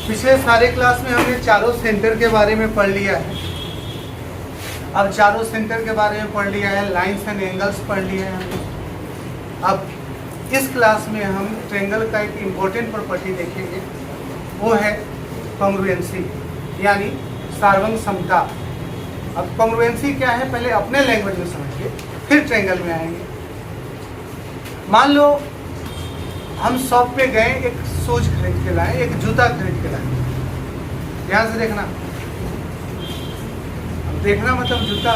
पिछले सारे क्लास में हमने चारों सेंटर के बारे में पढ़ लिया है। अब चारों सेंटर के बारे में पढ़ लिया है, लाइंस एंड एंगल्स पढ़ लिया है हमने। अब इस क्लास में हम ट्रायंगल का एक इम्पोर्टेंट प्रॉपर्टी देखेंगे, वो है कॉन्ग्रुएंसी यानी सार्वंग समता। अब कॉन्ग्रुएंसी क्या है पहले अपने लैंग्वेज में समझिए, फिर ट्रायंगल में आएंगे। मान लो हम शॉप पे गए, एक शूज खरीद के लाए, एक जूता खरीद के लाए। ध्यान से देखना, अब देखना मतलब जूता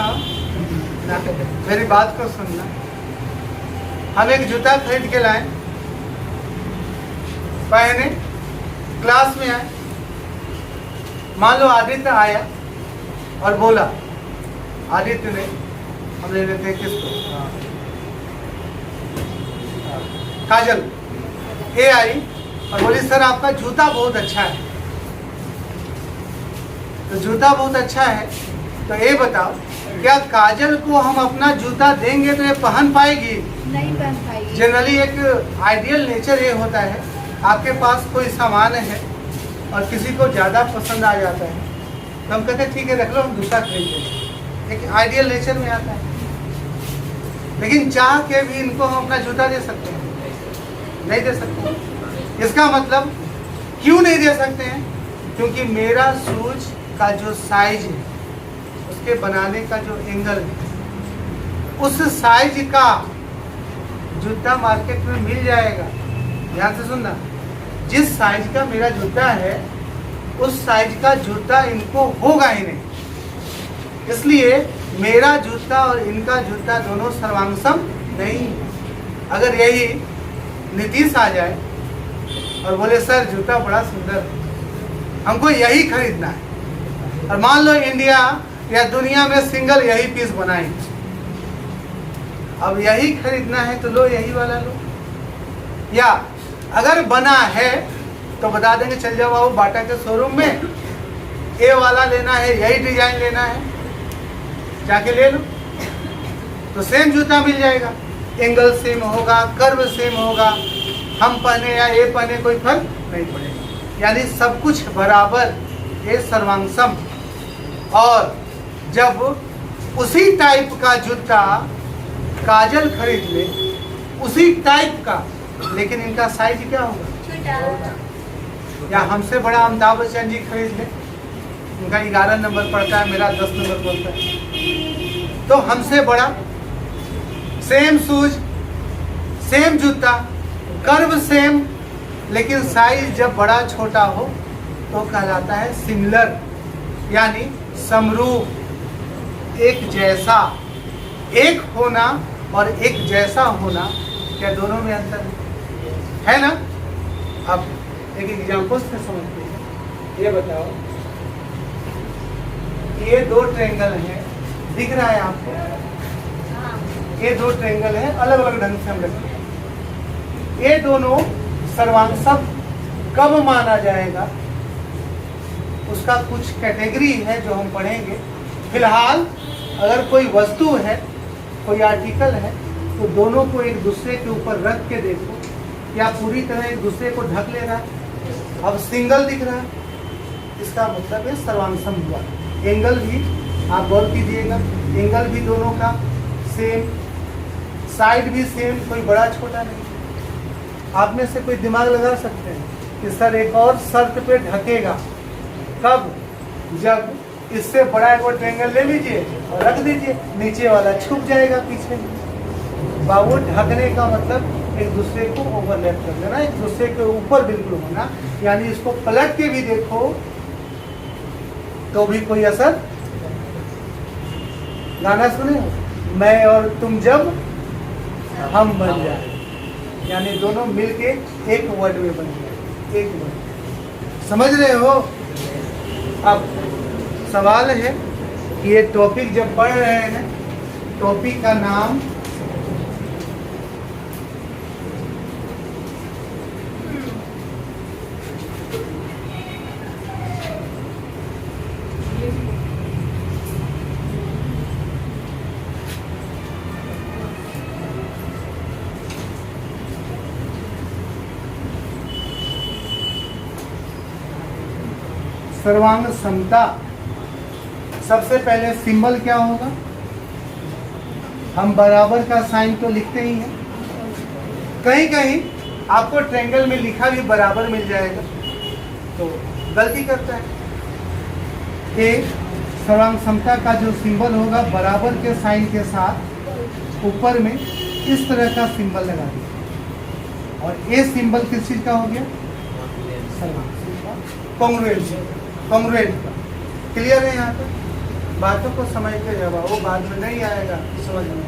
ना, मेरी बात को सुनना। हम एक जूता खरीद के लाए, पहने, क्लास में आए। मान लो आदित्य आया और बोला, आदित्य ने, हम ले लेते हैं किसको, काजल ए आई और बोली सर आपका जूता बहुत अच्छा है। तो जूता बहुत अच्छा है तो ये बताओ क्या काजल को हम अपना जूता देंगे तो ये पहन पाएगी? नहीं पहन पाएगी। जनरली एक आइडियल नेचर ये होता है, आपके पास कोई सामान है और किसी को ज़्यादा पसंद आ जाता है तो हम कहते हैं ठीक है रख लो, हम दूसरा खरीद लेंगे। एक आइडियल नेचर में आता है। लेकिन चाह के भी इनको हम अपना जूता दे सकते हैं? नहीं दे सकते। इसका मतलब क्यों नहीं दे सकते हैं? क्योंकि मेरा शूज का जो साइज है, उसके बनाने का जो एंगल है, उस साइज का जूता मार्केट में मिल जाएगा। ध्यान से सुनना, जिस साइज का मेरा जूता है उस साइज का जूता इनको होगा ही नहीं। इसलिए मेरा जूता और इनका जूता दोनों सर्वांगसम नहीं है। अगर यही नीतीश आ जाए और बोले सर जूता बड़ा सुंदर है, हमको यही खरीदना है, और मान लो इंडिया या दुनिया में सिंगल यही पीस बनाएंगे, अब यही खरीदना है तो लो यही वाला लो। या अगर बना है तो बता देंगे चल जाओ बाबू बाटा के शोरूम में, ए वाला लेना है, यही डिजाइन लेना है, जाके ले लो। तो सेम जूता मिल जाएगा, एंगल सेम होगा, कर्व सेम होगा, हम पहने या ये पहने कोई फर्क नहीं पड़ेगा। यानी सब कुछ बराबर, ये सर्वांगसम। और जब उसी टाइप का जूता काजल खरीद ले, उसी टाइप का, लेकिन इनका साइज क्या होगा? या हमसे बड़ा अमिताभ बच्चन जी खरीद ले, उनका 11 नंबर पड़ता है, मेरा 10 नंबर पड़ता है, तो हमसे बड़ा, सेम शूज, सेम जूता, कर्व सेम, लेकिन साइज जब बड़ा छोटा हो तो कहलाता है सिमिलर, यानी समरूप, एक जैसा। एक होना और एक जैसा होना, क्या दोनों में अंतर है ना? अब एक एग्जाम्पल से समझते हैं। ये बताओ, ये दो ट्रायंगल हैं, दिख रहा है आपको? ये दो ट्रायंगल हैं, अलग अलग ढंग से हम रखते हैं। ये दोनों सर्वांगसम कब माना जाएगा? उसका कुछ कैटेगरी है जो हम पढ़ेंगे। फिलहाल अगर कोई वस्तु है, कोई आर्टिकल है, तो दोनों को एक दूसरे के ऊपर रख के देखो, क्या पूरी तरह एक दूसरे को ढक ले रहा है? अब सिंगल दिख रहा है, इसका मतलब है सर्वांगसम हुआ। एंगल भी आप गौर कीजिएगा, एंगल भी दोनों का सेम, साइड भी सेम, कोई बड़ा छोटा नहीं। आप में से कोई दिमाग लगा सकते हैं कि सर एक और शर्त पे ढकेगा, कब? जब इससे बड़ा एक और ट्रायंगल ले लीजिए और रख दीजिए, नीचे वाला छुप जाएगा पीछे। बाबू ढकने का मतलब एक दूसरे को ओवरलैप कर देना, एक दूसरे के ऊपर बिल्कुल होना, यानी इसको पलट के भी देखो तो भी कोई असर। गाना सुने हो, मैं और तुम जब हम बन जाए, यानी दोनों मिलके एक वर्ड में बन जाए, एक वर्ड। समझ रहे हो? अब सवाल है कि ये टॉपिक जब पढ़ रहे हैं, टॉपिक का नाम सर्वांग समता, सबसे पहले सिंबल क्या होगा? हम बराबर का साइन तो लिखते ही हैं, कहीं कहीं आपको ट्रायंगल में लिखा भी बराबर मिल जाएगा तो गलती करता है। एक सर्वांग समता का जो सिंबल होगा बराबर के साइन के साथ ऊपर में इस तरह का सिंबल लगा दिया, और ये सिंबल किस चीज का हो गया? कॉन्ग्रुएंट का। क्लियर है? यहाँ पर बातों को समझ के जब वो बाद में नहीं आएगा समझ में।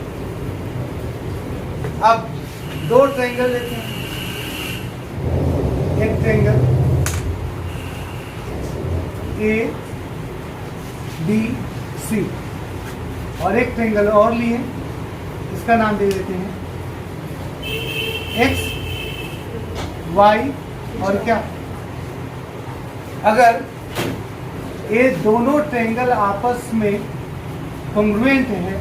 अब दो ट्रायंगल लेते हैं, एक ट्रायंगल ए बी सी और एक ट्रायंगल और लिए, इसका नाम दे देते हैं एक्स वाई और क्या। अगर ये दोनों ट्रायंगल आपस में कॉन्ग्रुएंट है,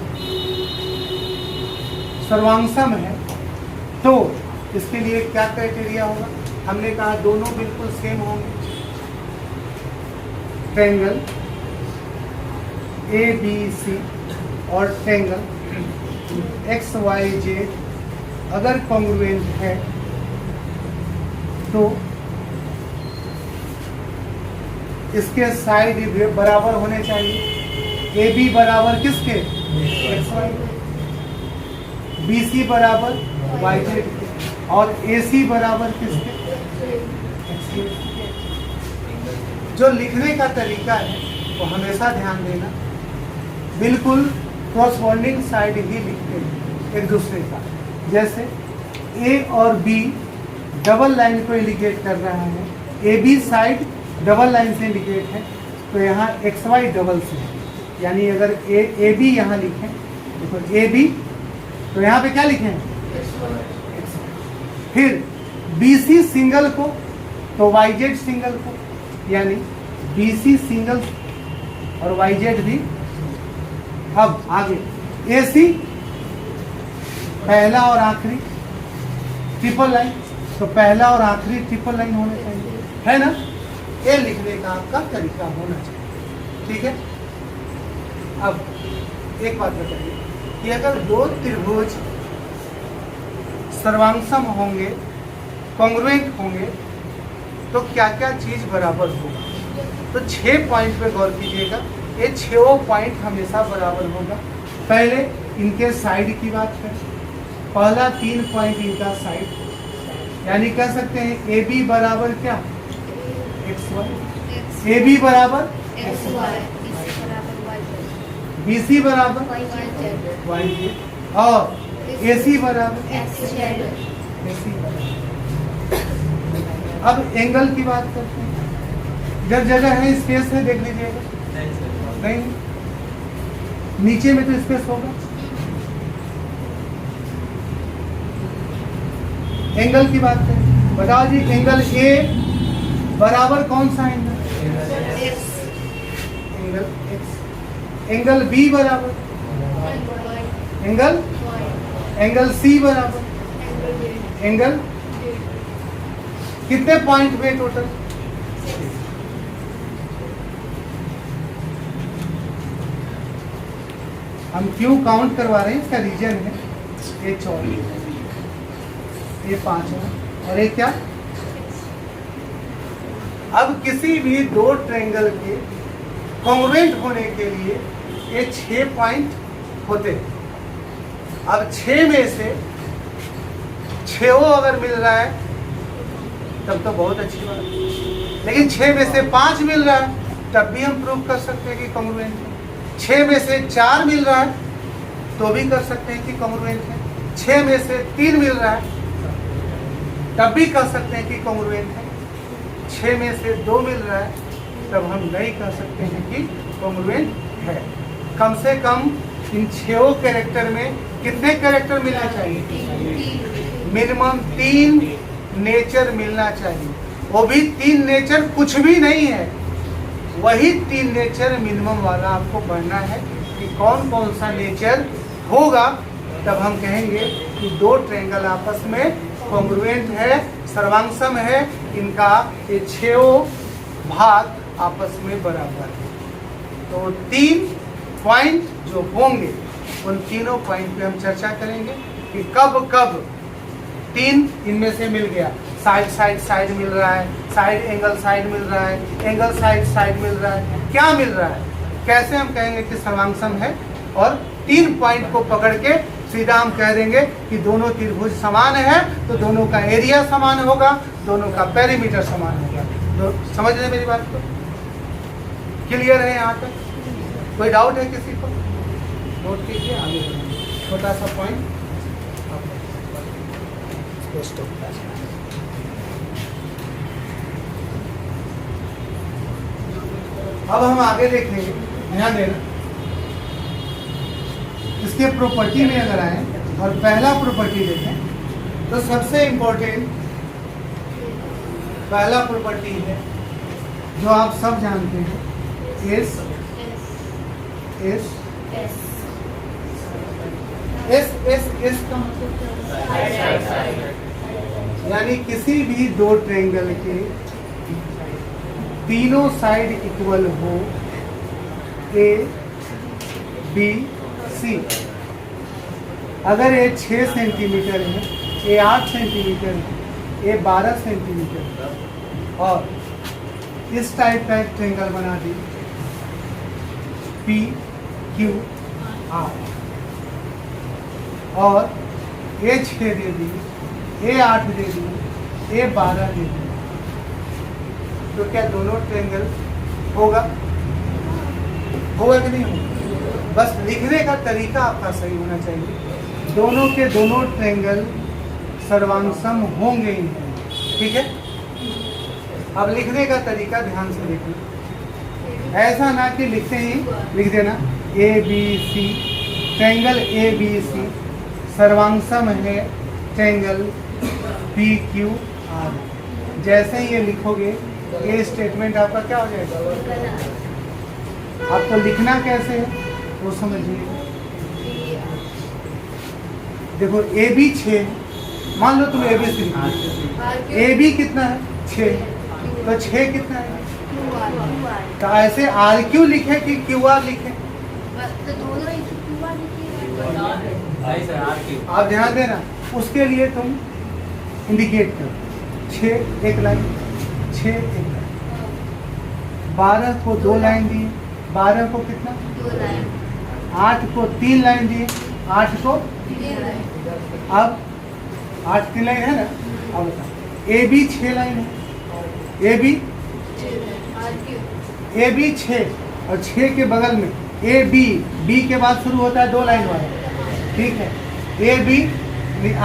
सर्वांगसम है, तो इसके लिए क्या क्राइटेरिया होगा? हमने कहा दोनों बिल्कुल सेम होंगे। ट्रायंगल ए बी सी और ट्रायंगल एक्स वाई जेड अगर कॉन्ग्रुएंट है तो इसके साइड भी बराबर होने चाहिए। ए बी बराबर किसके? एक्स वाई, बी सी बराबर वाई जेड और ए सी बराबर किसके? X Y. जो लिखने का तरीका है वो हमेशा ध्यान देना, बिल्कुल क्रॉसबॉन्डिंग साइड ही लिखते हैं एक दूसरे का। जैसे ए और बी डबल लाइन को इंडिकेट कर रहा है, A B side double line से इंडिकेट है, तो यहाँ एक्स वाई डबल से है। यानी अगर ए बी यहाँ लिखें, देखो ए बी, तो यहाँ पे क्या लिखें? फिर बी सी सिंगल को तो वाई जेड सिंगल को, यानी बी सी सिंगल और वाई जेड भी। अब आगे ए सी पहला और आखिरी ट्रिपल लाइन, तो पहला और आखिरी ट्रिपल लाइन होने चाहिए, है ना? ये लिखने का आपका तरीका होना चाहिए, ठीक है। अब एक बात बताइए कि अगर दो त्रिभुज सर्वांगसम होंगे, कॉन्ग्रुएंट होंगे, तो क्या क्या चीज बराबर होगा? तो 6 पॉइंट पे गौर कीजिएगा, ये 6 पॉइंट हमेशा बराबर होगा। पहले इनके साइड की बात करें, पहला 3 पॉइंट इनका साइड, यानी कह सकते हैं ए बी बराबर क्या? एक्स वाई, ए बी बराबर एक्स वाई, बी सी बराबर वाई जेड और ए सी बराबर एक्स जेड। अब एंगल की बात करते हैं, जब जगह है स्पेस है, देख लीजिएगा। नहीं, नीचे में तो स्पेस होगा। एंगल की बात करें, बताओ जी, एंगल ए बराबर कौन सा angle? Angle X. Angle B बराबर एंगल, एंगल सी बराबर एंगल, कितने पॉइंट हुए टोटल? हम क्यों काउंट करवा रहे हैं, इसका रीजन है ये 4, ये 5 है और ये क्या? अब किसी भी दो ट्रायंगल के कॉन्ग्रुएंट होने के लिए ये 6 पॉइंट होते हैं। अब 6 में से 6 अगर मिल रहा है तब तो बहुत अच्छी बात है, लेकिन 6 में से 5 मिल रहा है तब भी हम प्रूव कर सकते हैं कि कॉन्ग्रुएंट है। 6 में से 4 मिल रहा है तो भी कर सकते हैं कि कॉन्ग्रुएंट है। 6 में से 3 मिल रहा है तब भी कर सकते हैं कि कॉन्ग्रुएंट है। 6 में से 2 मिल रहा है तब हम नहीं कह सकते हैं कि कॉन्ग्रुएंट है। कम से कम इन 6 कैरेक्टर में कितने कैरेक्टर मिलना चाहिए? मिनिमम 3 नेचर मिलना चाहिए। वो भी 3 नेचर कुछ भी नहीं है, वही 3 नेचर मिनिमम वाला आपको पढ़ना है कि कौन कौन सा नेचर होगा, तब हम कहेंगे कि दो ट्रायंगल आपस में कॉन्ग्रुएंट है, सर्वांगसम है। इनका ये 6 भाग आपस में बराबर है। तो 3 पॉइंट जो होंगे उन तीनों पॉइंट पे हम चर्चा करेंगे कि कब कब 3 इनमें से मिल गया। साइड साइड साइड मिल रहा है, साइड एंगल साइड मिल रहा है, एंगल साइड साइड मिल रहा है, क्या मिल रहा है, कैसे हम कहेंगे कि सर्वांगसम है। और 3 पॉइंट को पकड़ के सीधा हम कह देंगे कि दोनों त्रिभुज समान है तो दोनों का एरिया समान होगा, दोनों का पेरीमीटर समान होगा। समझ रहे मेरी बात को? क्लियर है यहाँ तक? कोई डाउट है किसी को? नोट कीजिए, आगे बढ़ेंगे। छोटा सा पॉइंट अब हम आगे देखेंगे, ध्यान देना। इसके प्रॉपर्टी में अगर आए और पहला प्रॉपर्टी देखें तो सबसे इम्पोर्टेंट पहला प्रॉपर्टी है जो आप सब जानते हैं, S S S S S का मतलब यानी किसी भी दो ट्रायंगल के तीनों साइड इक्वल हो, ए बी सी। अगर ये 6 सेंटीमीटर है, ये 8 सेंटीमीटर है, ये 12 सेंटीमीटर है और इस टाइप का एक ट्रायंगल बना दी पी क्यू आर और ये 6 दे दी, ये 8 दे दी, ये 12 दे दी, तो क्या दोनों ट्रायंगल होगा? होगा कि नहीं होगा? बस लिखने का तरीका आपका सही होना चाहिए। दोनों के दोनों ट्रायंगल सर्वांगसम होंगे ही, ठीक है? अब लिखने का तरीका ध्यान से देखना, ऐसा ना कि लिखते ही लिख देना A B C, triangle A B C सर्वांगसम है ट्रायंगल पी क्यू आर। जैसे ही ये लिखोगे ये स्टेटमेंट आपका क्या हो जाएगा? आपको लिखना कैसे है वो समझिए। देखो ए बी 6, मान लो तुम ए बी सी, ए बी कितना है? 6, तो 6 कितना है? तो ऐसे आर क्यू लिखे कि क्यू आर लिखे? आप ध्यान देना, उसके लिए तुम इंडिकेट करो 6 एक लाइन, 6 एक लाइन, 12 को 2 लाइन दी, 12 को कितना? 2 लाइन, 8 को 3 लाइन दी, 8 को 3 लाइन। अब 8 3 लाइन है ना? अब बताओ ए बी 6 लाइन है, ए बी 6 और 6 के बगल में ए बी, बी के बाद शुरू होता है 2 लाइन वाला, ठीक है? ए बी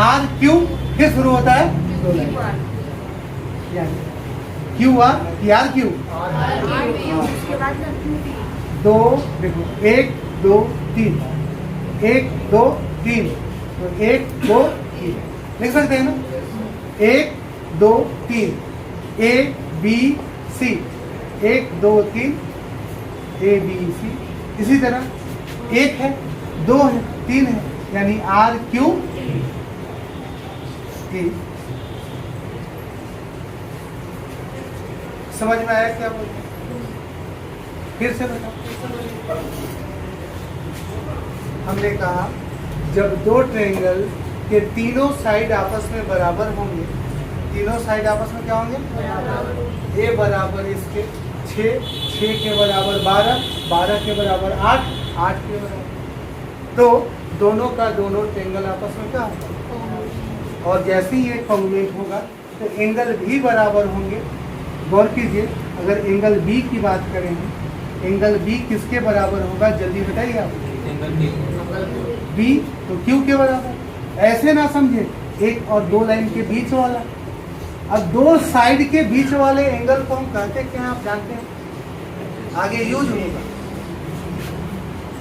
आर क्यू फिर शुरू होता है 2 लाइन, यानी क्यू आर आर क्यू 2, देखो 1 2 3, 1 2 3, तो 1 2 3 लिख सकते हैं ना? 1 2 3 ए बी सी, 1 2 3 ए बी सी। इसी तरह 1 है, 2 है, 3 है, यानी आर क्यू ए। समझ में आया क्या बोलते? फिर से बताओ। हमने कहा जब दो ट्रायंगल के तीनों साइड आपस में बराबर होंगे, तीनों साइड आपस में क्या होंगे? ए बराबर इसके 6, 6 के बराबर 12, 12 के बराबर 8, 8 के बराबर, तो दोनों का दोनों ट्रायंगल आपस में क्या होगा? और जैसे ही ये कॉन्ग्रुएंट होगा तो एंगल भी बराबर होंगे। गौर कीजिए, अगर एंगल बी की बात करें, एंगल बी किसके बराबर होगा? जल्दी बताइए आप। बी तो क्यू के बराबर। ऐसे ना समझे 1 और 2 लाइन के बीच वाला। अब 2 साइड के बीच वाले एंगल को हम कहते क्या हैं? आप जानते हैं, आगे यूज होगा।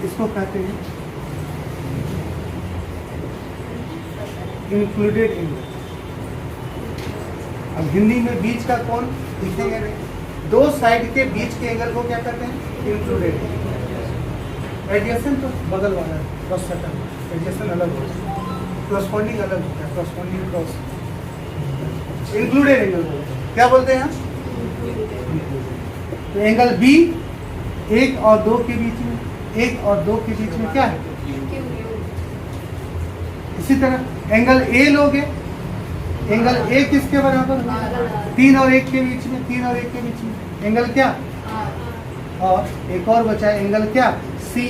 इसको कहते हैं इंक्लूडेड एंगल। अब हिंदी में बीच का कौन लिखेंगे नहीं, 2 साइड के बीच के एंगल को क्या कहते हैं? इंक्लूडेड। एडजेसेंट तो बगल वाला है, क्रॉस सेक्शन, एडजेसेंट अलग होता है, कॉरस्पॉन्डिंग अलग होता है, कॉरस्पॉन्डिंग क्रॉस। इंक्लूडेड एंगल क्या बोलते हैं? तो तो एंगल बी 1 और 2 के बीच में, 1 और 2 के बीच में क्या है? इसी तरह एंगल ए लोगे, एंगल ए किसके बराबर होगा? 3 और 1 के बीच में, 3 और 1 के बीच में एंगल क्या? और एक और बचा एंगल क्या? सी।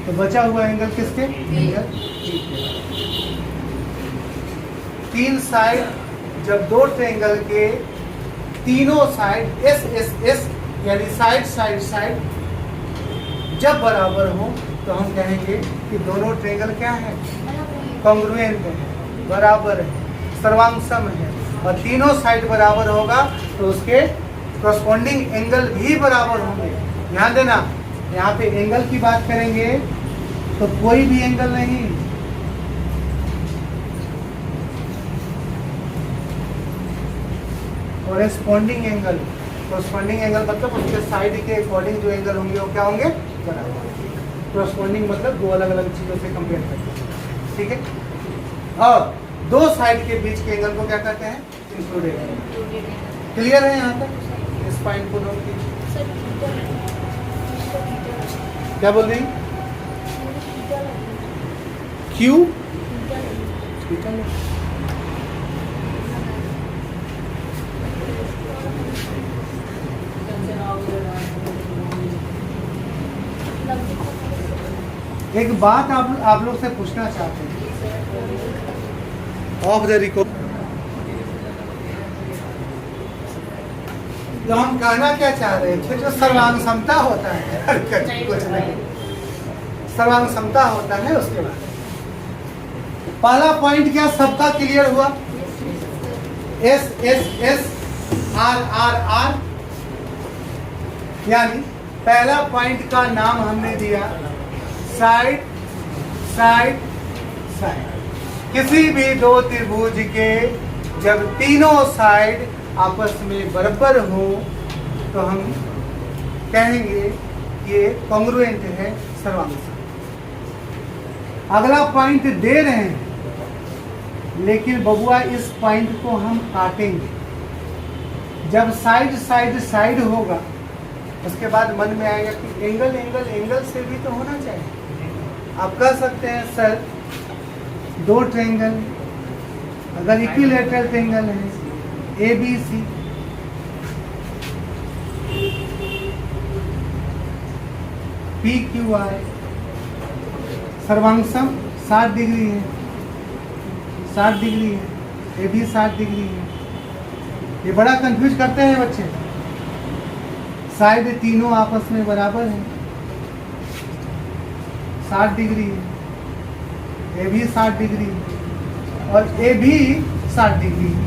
तो बचा हुआ एंगल किसके? एंगल ई के। 3 साइड जब 2 ट्रायंगल के तीनों साइड एस एस एस यानी साइड साइड साइड जब बराबर हो तो हम कहेंगे कि दोनों ट्रायंगल क्या है? कॉन्ग्रुएंट है, बराबर है, सर्वांगसम है। और तीनों साइड बराबर होगा तो उसके कॉरस्पॉन्डिंग एंगल भी बराबर होंगे। ध्यान देना, यहाँ पे एंगल की बात करेंगे तो कोई भी एंगल नहीं, कॉरस्पॉन्डिंग एंगल। कॉरस्पॉन्डिंग एंगल मतलब उसके साइड के अकॉर्डिंग जो एंगल होंगे वो क्या होंगे? बराबर। कॉरस्पॉन्डिंग मतलब दो अलग अलग चीजों से कंपेयर करते हैं, ठीक है। और 2 साइड के बीच के एंगल को क्या कहते हैं? Included angle. क्लियर है यहाँ तक? इस पॉइंट को नोट कीजिए। क्या बोल रही? क्यू एक बात आप लोग से पूछना चाहते हैं ऑफ द रिकॉर्ड। तो हम कहना क्या चाह रहे थे? जो सर्वांग समता होता है, कुछ नहीं, सर्वांग समता होता है। उसके बाद पहला पॉइंट क्या सबका क्लियर हुआ? S S S R R R, यानी पहला पॉइंट का नाम हमने दिया साइड साइड साइड। किसी भी 2 त्रिभुज के जब तीनों साइड आपस में बराबर हो तो हम कहेंगे ये कॉन्ग्रुएंट है, सर्वांगसम। अगला पॉइंट दे रहे हैं लेकिन बबुआ इस पॉइंट को हम काटेंगे। जब साइड साइड साइड होगा उसके बाद मन में आएगा कि एंगल एंगल एंगल से भी तो होना चाहिए। आप कह सकते हैं सर 2 ट्रायंगल अगर इक्विलैटरल ट्रायंगल है A B C, P Q R, सर्वांगसम 60 डिग्री है, 60 डिग्री है, ये भी 60 डिग्री है। ये बड़ा कंफ्यूज करते हैं बच्चे। साइड तीनों आपस में बराबर है, 60 डिग्री है, ये भी 60 डिग्री है और ये भी 60 डिग्री है।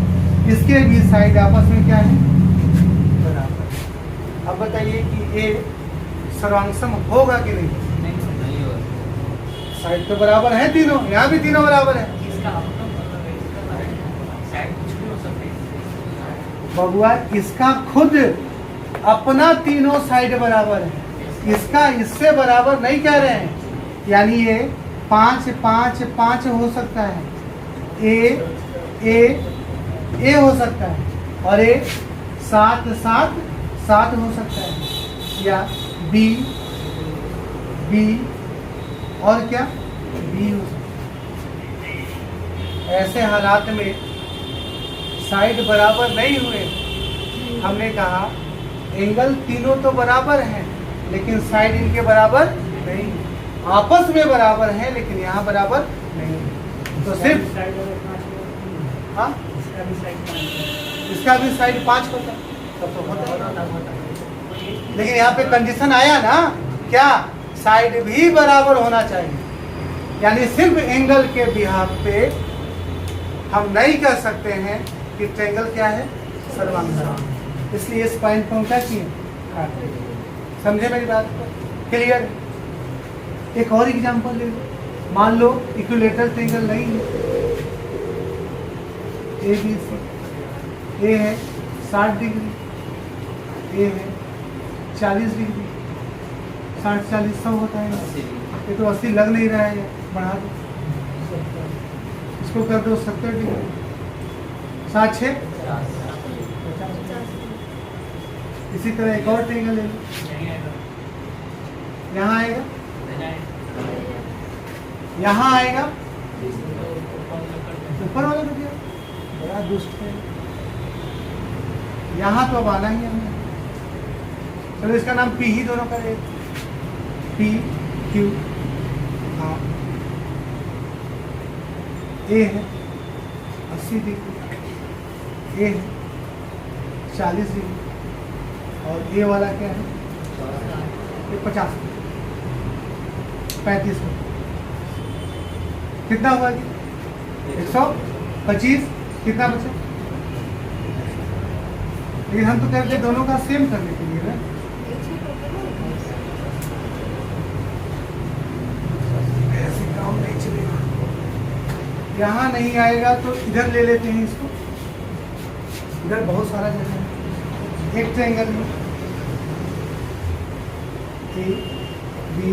इसके भी साइड आपस में क्या है? बराबर। अब बताइए कि ये सर्वांगसम होगा कि नहीं? नहीं होगा। साइड तो बराबर है तीनों, यहाँ भी तीनों बराबर है। बबुआ इसका खुद अपना तीनों साइड बराबर है, इसका इससे बराबर नहीं कह रहे हैं। यानी ये 5 5 5 हो सकता है, ए हो सकता है और ए 7 7 7 हो सकता है, या बी और क्या बी हो सकता है। ऐसे हालात में साइड बराबर नहीं हुए, हमने कहा एंगल तीनों तो बराबर हैं लेकिन साइड इनके बराबर नहीं, आपस में बराबर हैं लेकिन यहाँ बराबर नहीं। तो सिर्फ हाँ इसका भी साइड 5 होता तब तो होता। लेकिन यहाँ पे कंडीशन आया ना, क्या साइड भी बराबर होना चाहिए। यानी सिर्फ एंगल के बिहाफ पे हम नहीं कह सकते हैं कि ट्रायंगल क्या है? सर्वांगसम। इसलिए इस पॉइंट को क्या किए? समझे मेरी बात? क्लियर? एक और एग्जांपल ले लो। मान लो इक्विलैटरल ट्रायंगल नहीं है, ए बी सी, ए है 60 डिग्री, ए है 40 डिग्री, 60 40 100 होता है। ये तो 80 लग नहीं रहा है, बढ़ा दो, इसको कर दो 70 डिग्री, 7 6 इसी तरह एक और ट्रायंगल ले लो, यहाँ आएगा, यहाँ आएगा, ऊपर वाला तो क्या बड़ा दुष्ट है, यहाँ तो अब आना ही है हमें। चलो इसका नाम पी ही दोनों का है, पी क्यू आर। ए है 80 डिग्री, ए है 40 डिग्री, और ए वाला क्या है, ये 50, 35 में कितना हुआ जी, 125, कितना बचे, लेकिन हम तो कहते हैं दोनों का सेम करने के लिए ना, ऐसे काम नहीं चलेगा। यहाँ नहीं आएगा तो इधर ले लेते हैं इसको, इधर बहुत सारा जगह है, एक ट्रायंगल में ए बी,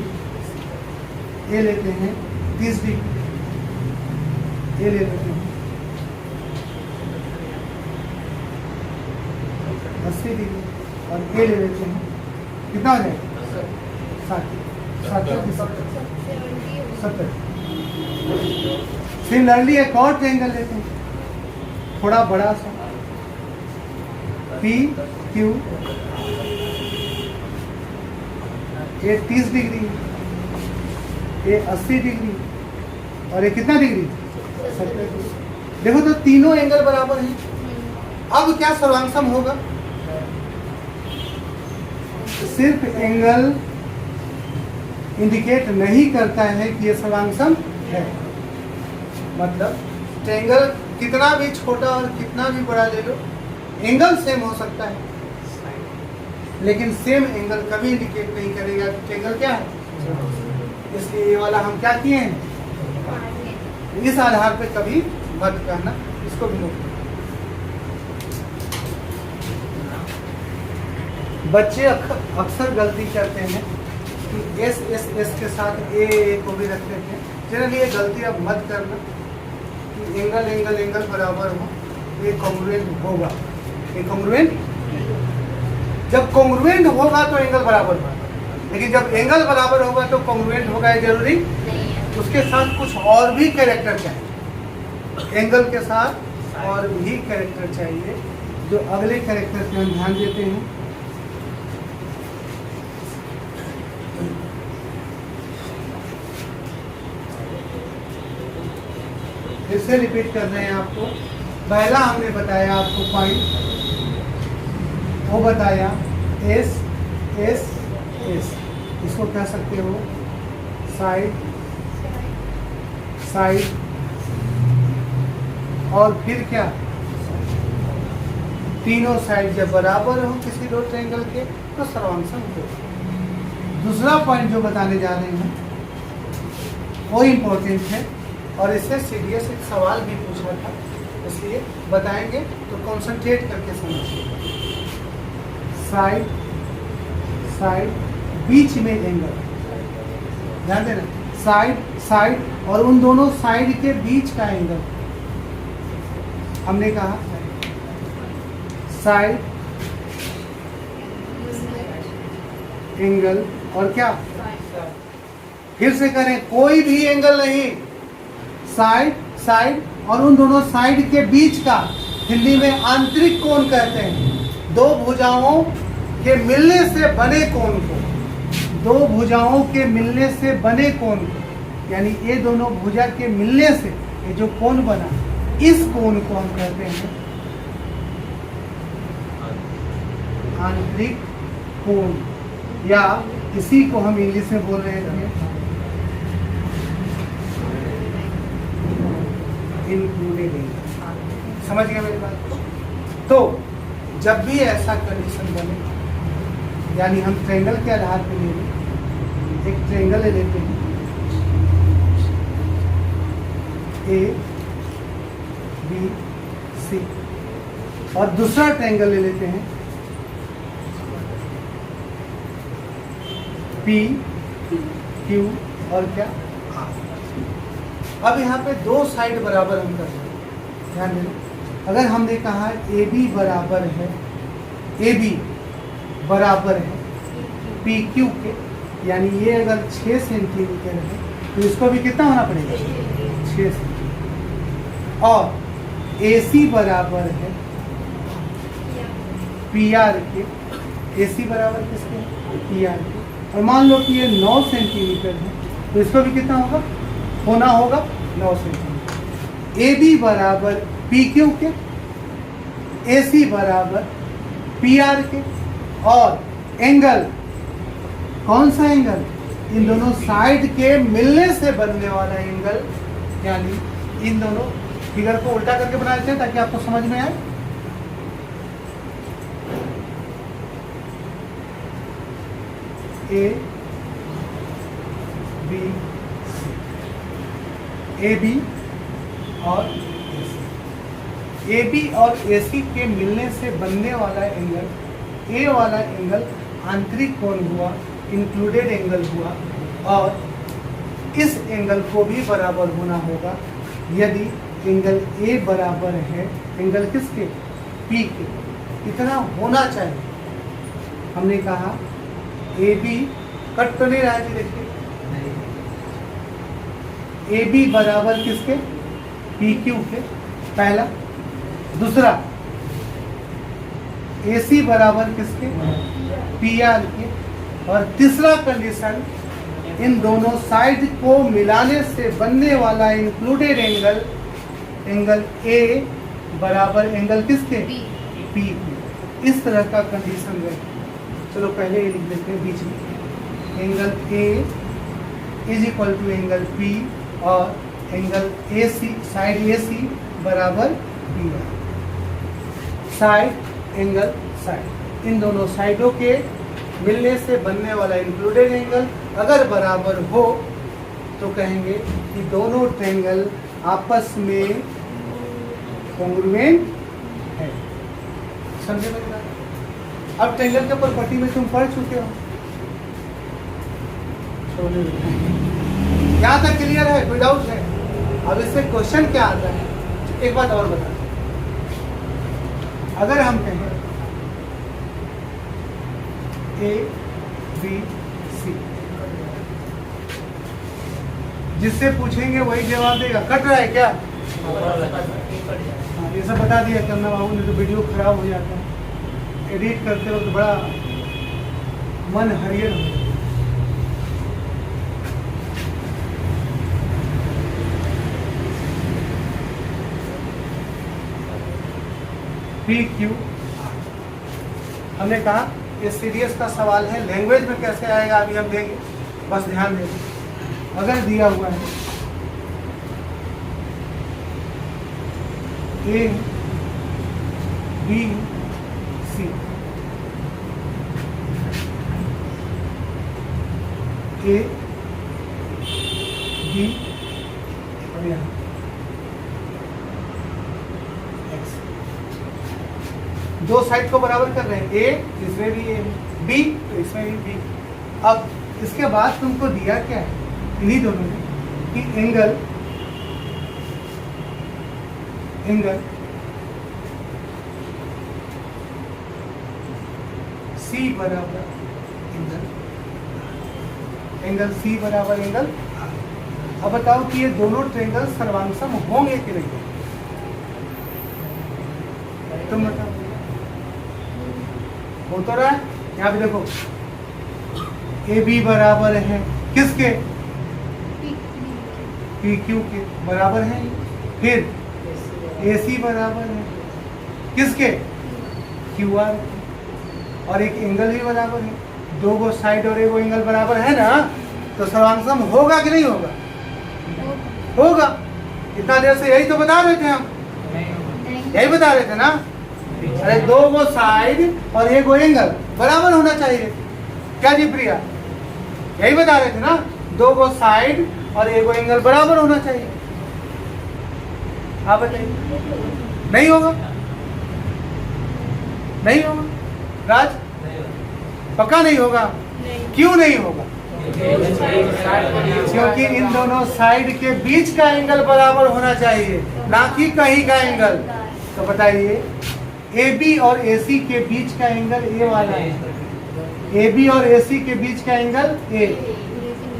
ए लेते हैं 30 डिग्री, ए ले लेते हैं 80 डिग्री, और ए ले लेते हैं, कितना हो जाएगा, 70। सिमिलरली एक और ट्रायंगल लेते हैं थोड़ा बड़ा सा, पी क्यू, ये 30 डिग्री, ये 80 डिग्री, और ये कितना डिग्री, 70 डिग्री। देखो तो तीनों एंगल बराबर हैं। अब क्या सर्वांगसम होगा, सिर्फ एंगल इंडिकेट नहीं करता है कि ये सर्वांगसम है, मतलब ट्रायंगल कितना भी छोटा और कितना भी बड़ा ले लो, एंगल सेम हो सकता है, लेकिन सेम एंगल कभी इंडिकेट नहीं करेगा कि ट्रायंगल क्या है। इसलिए ये वाला हम क्या किए हैं, इस आधार पे कभी मत कहना, इसको भी नोट करना। बच्चे अक्सर गलती करते हैं कि एस एस एस के साथ ए को भी रख लेते हैं। जनरली ये गलती अब मत करना कि एंगल एंगल एंगल बराबर हो, ये कॉन्ग्रुएंट होगा, ये कॉन्ग्रुएंट, जब कॉन्ग्रुएंट होगा तो एंगल बराबर होगा, लेकिन जब एंगल बराबर होगा तो कॉन्ग्रुएंट होगा, ये जरूरी नहीं। उसके साथ कुछ और भी कैरेक्टर चाहिए, एंगल के साथ और भी कैरेक्टर चाहिए, जो अगले कैरेक्टर पे हम ध्यान देते हैं। फिर से रिपीट कर रहे हैं आपको। पहला हमने बताया आपको पॉइंट, वो बताया एस एस एस, इसको कह सकते हो साइड साइड, और फिर क्या, तीनों साइड जब बराबर हो किसी दो ट्रायंगल के तो सर्वांगसम हो। दूसरा पॉइंट जो बताने जा रहे हैं वो इम्पोर्टेंट है, और इससे सीडीएस एक सवाल भी पूछा था, इसलिए बताएंगे तो कंसंट्रेट करके समझिए। साइड साइड, बीच में एंगल, ध्यान देना, साइड साइड, और उन दोनों साइड के बीच का एंगल हमने कहा साइड एंगल, और क्या, फिर से करें, कोई भी एंगल नहीं, साइड साइड, और उन दोनों साइड के बीच का, हिंदी में आंतरिक कोण कहते हैं, दो भुजाओं के मिलने से बने कोण को, दो भुजाओं के मिलने से बने कोण को, यानी ये दोनों भुजा के मिलने से ये जो कोण बना, इस कोण को हम कहते हैं आंतरिक कोण, या इसी को हम इंग्लिश में बोल रहे हैं इंक्लूडेड एंगल। समझ गए मेरी बात को? तो जब भी ऐसा कंडीशन बने, यानी हम ट्रायंगल के आधार पर ले लें, एक ट्रायंगल ले लेते हैं ए बी सी, और दूसरा ट्रायंगल ले लेते हैं पी क्यू, और क्या, अब यहाँ पे दो साइड बराबर हम कर रहे हैं, ध्यान देना। अगर हमने कहा ए बी बराबर है ए बी, बराबर है पी क्यू के, यानी ये अगर 6 सेंटीमीटर है तो इसको भी कितना होना पड़ेगा 6 सेंटीमीटर। और ए सी बराबर है पी आर के, ए सी बराबर किसके पी आर के। और मान लो कि ये 9 सेंटीमीटर है तो इसको भी कितना होना होगा 9 सेंटीमीटर। ए बी बराबर पी क्यू के, ए सी बराबर पी आर के। और एंगल, कौन सा एंगल, इन दोनों साइड के मिलने से बनने वाला एंगल, यानी इन दोनों फिगर को उल्टा करके बना देते हैं ताकि आपको समझ में आए। ए बी और ए बी और ए सी के मिलने से बनने वाला एंगल, ए वाला एंगल आंतरिक कोण हुआ, इंक्लूडेड एंगल हुआ। और इस एंगल को भी बराबर होना होगा यदि एंगल ए बराबर है एंगल किसके पी के, इतना होना चाहिए। हमने कहा ए बी कट तो नहीं रहा है, देखिए ए बी बराबर किसके पी क्यू के, पहला। दूसरा ए सी बराबर किसके पी आर के। और तीसरा कंडीशन, इन दोनों साइड को मिलाने से बनने वाला इंक्लूडेड एंगल, एंगल ए बराबर एंगल किसके पी। इस तरह का कंडीशन है। चलो पहले ये लिख देते हैं बीच में, angle A is equal to angle P और angle A C, side A C बराबर P R. Side angle side, इन दोनों साइडों के मिलने से बनने वाला इंक्लूडेड एंगल अगर बराबर हो तो कहेंगे कि दोनों ट्रायंगल आपस में कॉन्ग्रुएंट है। समझे मेरी बात? अब ट्रायंगल के प्रॉपर्टी में तुम पढ़ चुके हो, यहाँ तक क्लियर है, कोई डाउट है? अब इससे क्वेश्चन क्या आता है, एक बात और बता, अगर हम कहें ए बी सी, जिससे पूछेंगे वही जवाब देगा। कट रहा है क्या? हाँ, ये सब बता दिया करना बाबू, नहीं तो वीडियो खराब हो जाता है, एडिट करते वक्त बड़ा मन हरियर हो। पी क्यू, हमने कहा ये सीरियस का सवाल है, लैंग्वेज में कैसे आएगा अभी हम देंगे, बस ध्यान देंगे। अगर दिया हुआ है A B C, A B और यहाँ दो साइड को बराबर कर रहे हैं, ए इसमें भी ए, बी तो इसमें भी बी। अब इसके बाद तुमको दिया क्या है इन्हीं दोनों में कि एंगल सी बराबर एंगल सी बराबर एंगल। अब बताओ कि ये दोनों ट्रायंगल सर्वांगसम होंगे कि नहीं? तुम बताओ। हो तो रहा है, यहाँ पे देखो ए बी बराबर है किसके पी क्यू के, बराबर है। फिर ए सी बराबर है किसके क्यू आर, और एक एंगल भी बराबर है, दो गो साइड और एक एंगल बराबर है ना, तो सर्वांगसम होगा कि नहीं होगा? होगा। इतना देर से यही तो बता रहे थे हम, यही बता रहे थे ना। अरे दो गो साइड और एक गो एंगल बराबर होना चाहिए, क्या जी प्रिया? यही बता रहे थे ना, दो गो साइड और एक गो एंगल बराबर होना चाहिए। आप बताइए, नहीं होगा? नहीं होगा राज? पक्का नहीं होगा? क्यों नहीं होगा? क्योंकि इन दोनों साइड के बीच का एंगल बराबर होना चाहिए, ना कि कहीं का एंगल। तो बताइए ए बी और ए सी के बीच का एंगल ए वाला है, ए बी और ए सी के बीच का एंगल ए,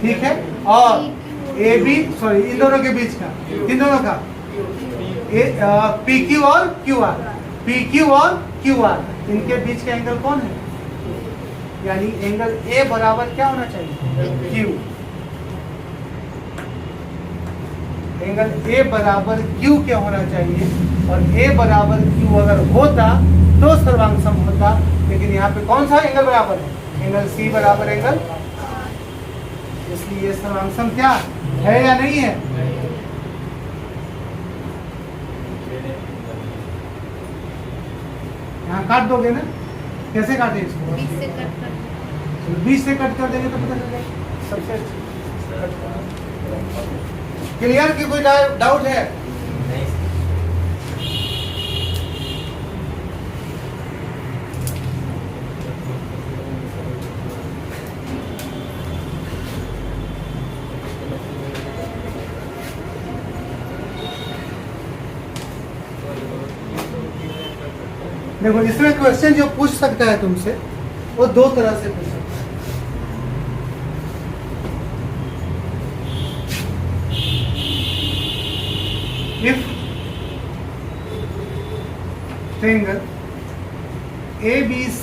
ठीक है, और ए बी सॉरी इन दोनों के बीच का, इन दोनों का पी क्यू और क्यू आर, पी क्यू और क्यू आर इनके बीच का एंगल कौन है? यानी एंगल ए बराबर क्या होना चाहिए? क्यू। एंगल ए बराबर क्यू क्या होना चाहिए? और ए बराबर क्यू अगर होता तो सर्वांग सम होता, लेकिन यहाँ पे कौन सा एंगल बराबर है? एंगल सी बराबर एंगल, इसलिए सर्वांग सम क्या है या नहीं है? यहाँ काट दोगे ना? कैसे काटे इसको? 20 से कट कर देंगे तो पता चल जाएगा सबसे अच्छा। क्लियर कि कोई डाउट है? देखो इसमें क्वेश्चन जो पूछ सकता है तुमसे वो दो तरह से पूछ सकता है। If triangle ABC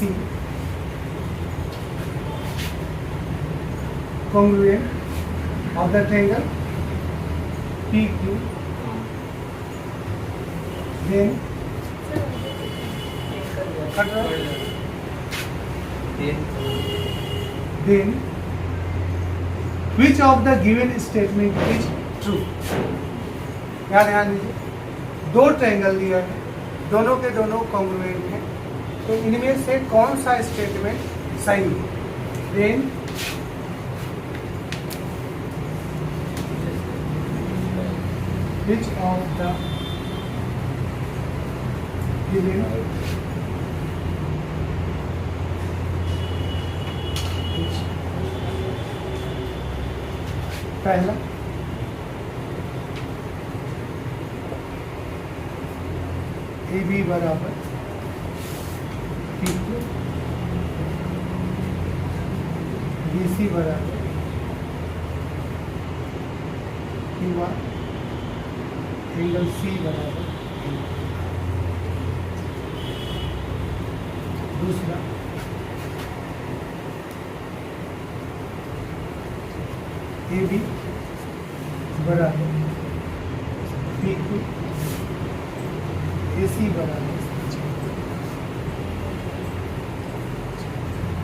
congruent of the triangle PQ, then which of the given statement is true? यहाँ ध्यान दीजिए, दो ट्रायंगल दिया है, दोनों के दोनों कॉन्ग्रुएंट हैं, तो इनमें से कौन सा स्टेटमेंट सही है? Then which of the given पहला ए बी बराबर PQ, BC बराबर QR, एंगल C बराबर A। दूसरा ए बी बराबर PQ, AC बराबर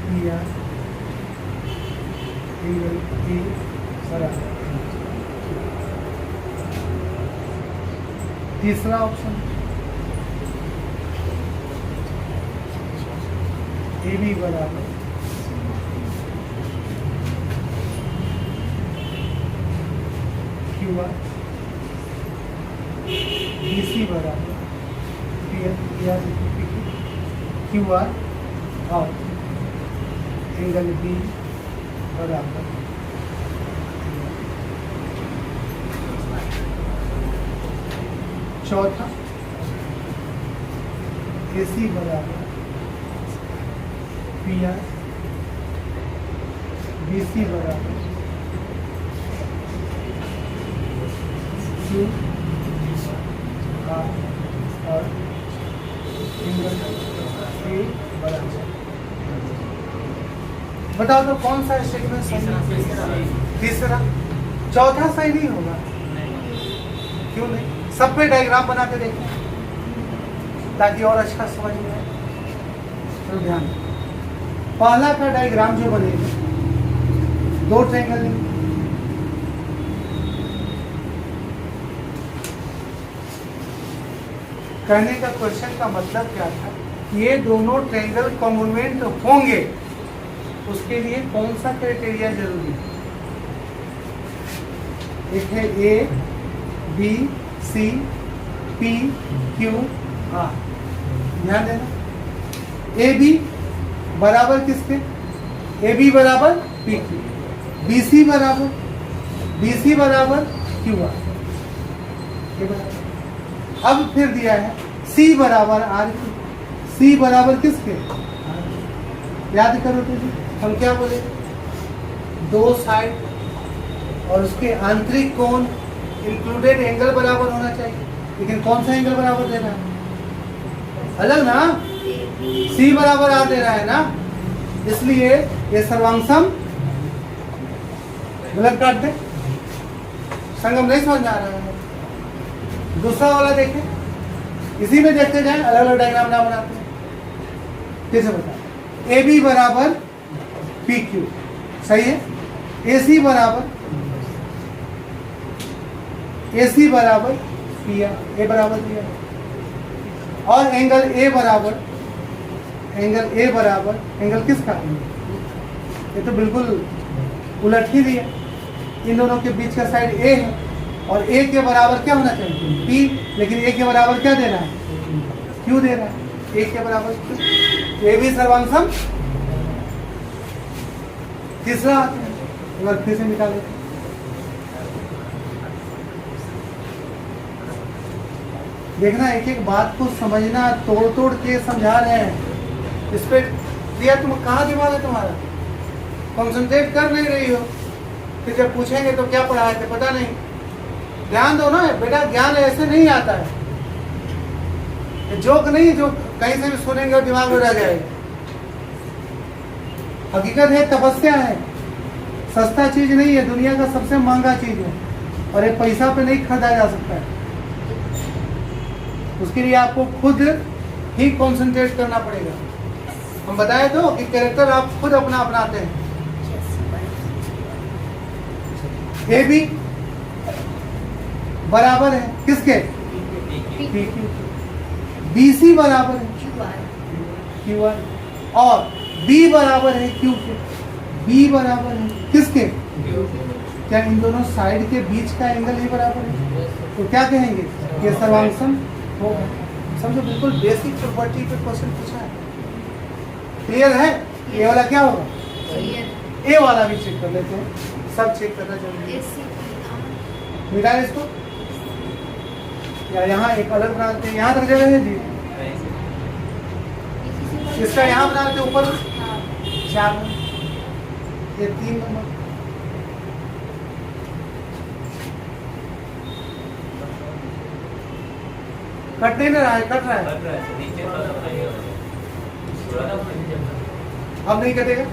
PR, एंगल A बराबर। तीसरा ऑप्शन ए बी बराबर QR, BC बराबर PR, QR और एंगल B बराबर। चौथा AC बराबर PR, BC बराबर Q R और एंगल A बराबर। बताओ तो कौन सा स्टेटमेंट सही है? तीसरा। चौथा सही नहीं होगा, क्यों नहीं? सब पे डायग्राम बना के देखें ताकि और अच्छा समझ में आए। तो ध्यान, पहला का डायग्राम जो बनेगा, दो ट्रायंगल कहने का क्वेश्चन का मतलब क्या था? ये दोनों ट्रायंगल कॉन्ग्रुएंट होंगे, उसके लिए कौन सा क्राइटेरिया जरूरी है? एक है A B C P Q R. ध्यान देना, ए बी बराबर किसके? ए बी बराबर पी क्यू, बी सी बराबर क्यू आर। अब फिर दिया है सी बराबर आर क्यू, सी बराबर किसके? याद करो तो जी, हम क्या बोले, दो साइड और उसके आंतरिक कोण इंक्लूडेड एंगल बराबर होना चाहिए। लेकिन कौन सा एंगल बराबर दे रहा है? अलग ना, सी बराबर आ दे रहा है ना, इसलिए ये सर्वांगसम गलत काट दे। संगम नहीं समझ में आ रहा है। दूसरा वाला देखें, इसी में देखते जाए, अलग अलग डायग्राम ना बनाते हैं। कैसे बता, ए बी बराबर पी क्यू, सही है। ए सी बराबर पी आर, ए बराबर पी आर। और एंगल ए बराबर एंगल किसका? ये तो बिल्कुल उलट ही दिया। इन दोनों के बीच का साइड ए है और ए के बराबर क्या होना चाहिए? पी, लेकिन ए के बराबर क्या देना है? क्यू देना है। ए के बराबर क्यू, ए भी सर्वांगसम। तीसरा एक बार फिर से निकाले, देखना एक एक बात को समझना, तोड़ तोड़ के समझा रहे हैं। इस पे दिया, तुम कहाँ दिमाग है तुम्हारा? कंसंट्रेट कर नहीं रही हो। फिर जब पूछेंगे तो क्या पढ़ाए थे पता नहीं। ध्यान दो ना बेटा, ज्ञान ऐसे नहीं आता है। जोक नहीं जो कहीं से भी सुनेंगे और दिमाग में रह जाएगा। हकीकत है, तपस्या है, सस्ता चीज नहीं है, दुनिया का सबसे महंगा चीज है और ये पैसा पे नहीं खरीदा जा सकता है। उसके लिए आपको खुद ही कंसंट्रेट करना पड़ेगा। हम बताए तो कि कैरेक्टर आप खुद अपना अपनाते हैं। ए बी बराबर है किसके? बी सी बराबर है क्यू आर और बी बराबर है क्यू के। बी बराबर है किसके? क्या इन दोनों साइड के बीच का एंगल ही बराबर है? तो क्या कहेंगे? ये सर्वांगसम होगा। समझो, बिल्कुल बेसिक प्रॉपर्टी पे क्वेश्चन पूछा है। क्लियर है? ये वाला क्या होगा? ए वाला भी चेक कर लेते हैं, सब चेक करना जरूरी है। मिटाए इसको या यहाँ एक अलग बनाते हैं, यहाँ तक जगह है जी। इसका यहाँ बनाते ऊपर 4 नंबर, ये 3 नंबर। कट नहीं रहा है, कट रहा है। अब नहीं कटेगा,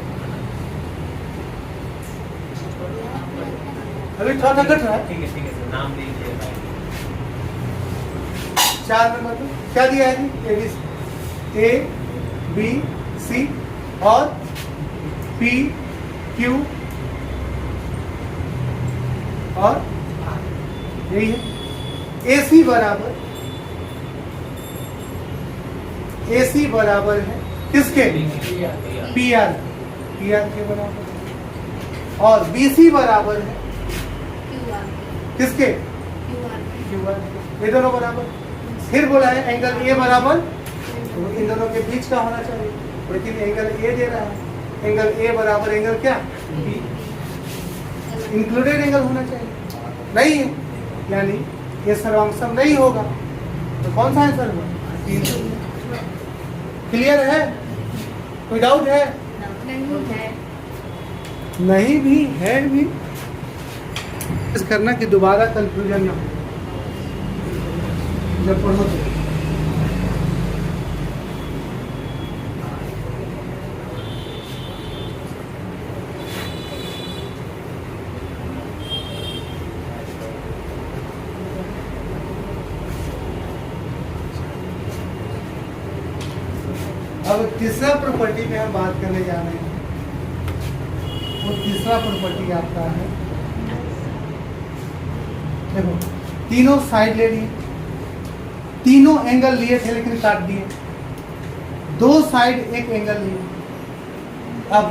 अभी थोड़ा सा कट रहा है। ठीक है सर, नाम दीजिए। 4 नंबर पे क्या दिया है जी? ए बी सी और पी क्यू और यही है। ए सी बराबर है किसके? पी आर के बराबर। और बी सी बराबर है किसके? Q R. ये दोनों बराबर। फिर बोला है एंगल ए बराबर, तो इन दोनों के बीच का होना चाहिए, लेकिन एंगल ए दे रहा है। एंगल ए बराबर एंगल क्या? बी। इंक्लूडेड एंगल होना चाहिए, नहीं है, यानी ये सर्वांगसम नहीं होगा। तो कौन सा आंसर होगा? क्लियर है? कोई डाउट है? नहीं भी है भी करना कि दोबारा कंफ्यूजन ना हो जब पढ़ो तो। अब तीसरा प्रॉपर्टी में हम बात करने जा रहे हैं। वो तीसरा प्रॉपर्टी आपका है, देखो तीनों साइड ले लिए, तीनों एंगल लिए थे लेकिन काट दिए। 2 साइड एक एंगल लिए। अब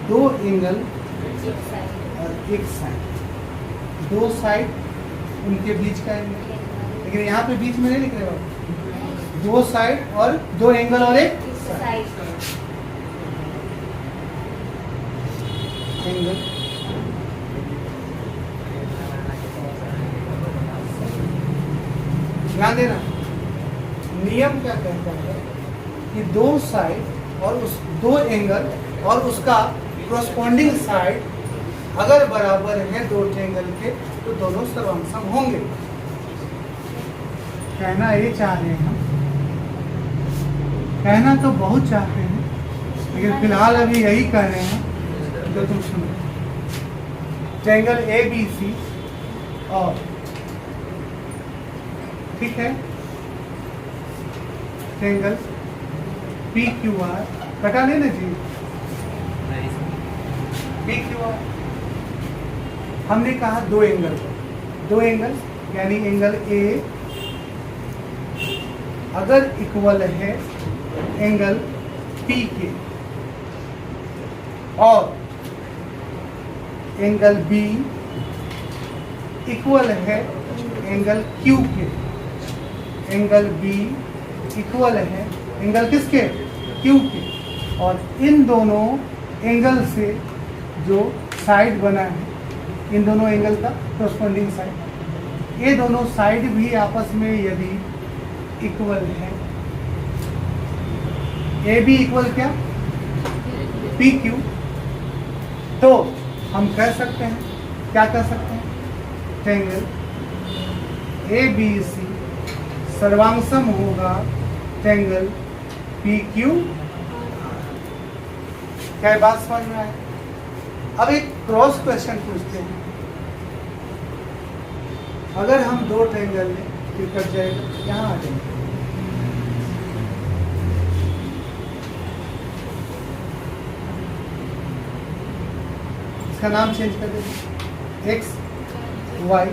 2 एंगल और एक साइड, 2 साइड उनके बीच का एंगल, लेकिन यहाँ पे बीच में नहीं लिख रहे हो। 2 साइड और 2 एंगल और एक साइड एंगल। ध्यान देना, नियम क्या कहता है कि 2 साइड और उस 2 एंगल और उसका corresponding साइड अगर बराबर है दो ट्रायंगल के तो दोनों सर्वांगसम होंगे। कहना ये चाह रहे हैं हम, कहना तो बहुत चाहते हैं लेकिन फिलहाल अभी यही कह रहे हैं जो तुम सुनो। ट्रायंगल ABC और ठीक है ट्रायंगल PQR कटा नहीं ना जी, PQR हमने कहा दो एंगल यानी एंगल A अगर इक्वल है एंगल P के और एंगल B इक्वल है एंगल Q के, एंगल B इक्वल है एंगल किसके, Q के, और इन दोनों एंगल से जो साइड बना है इन दोनों एंगल का corresponding साइड, ये दोनों साइड भी आपस में यदि इक्वल है, AB इक्वल क्या PQ, तो हम कह सकते हैं, क्या कह सकते हैं, ट्रायंगल ABC सर्वांगसम होगा ट्रायंगल PQ। क्या बात समझ में आए? अब एक क्रॉस क्वेश्चन पूछते हैं, अगर हम दो ट्रायंगल लें तो कट जाएगा, यहाँ आ जाएगा, इसका नाम चेंज कर देंगे X Y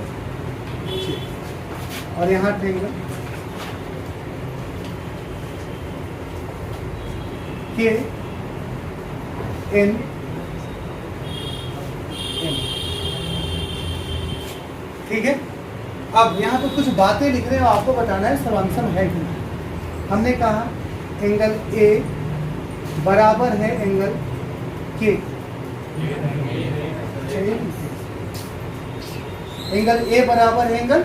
और यहाँ ट्रायंगल KNM। ठीक है, अब यहाँ पे कुछ बातें लिख रहे हो, आपको बताना है सर्वांगसम है कि नहीं। हमने कहा एंगल A बराबर है एंगल K, एंगल A बराबर है एंगल,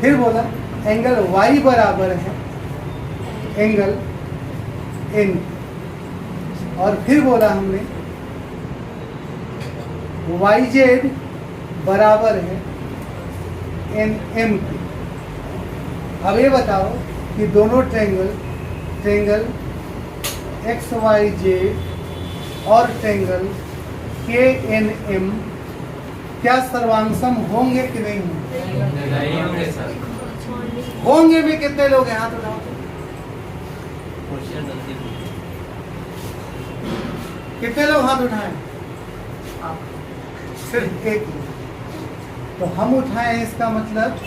फिर बोला एंगल Y बराबर है एंगल N, और फिर बोला हमने YZ बराबर है NM के। अब ये बताओ कि दोनों ट्रायंगल XYZ और ट्रायंगल KNM क्या सर्वांगसम होंगे कि नहीं होंगे? नहीं होंगे सर। होंगे भी कितने लोग हैं? हाथ उठाओ। कितने लोग हाथ उठाएं? सिर्फ एक लोग। तो हम उठाएं, इसका मतलब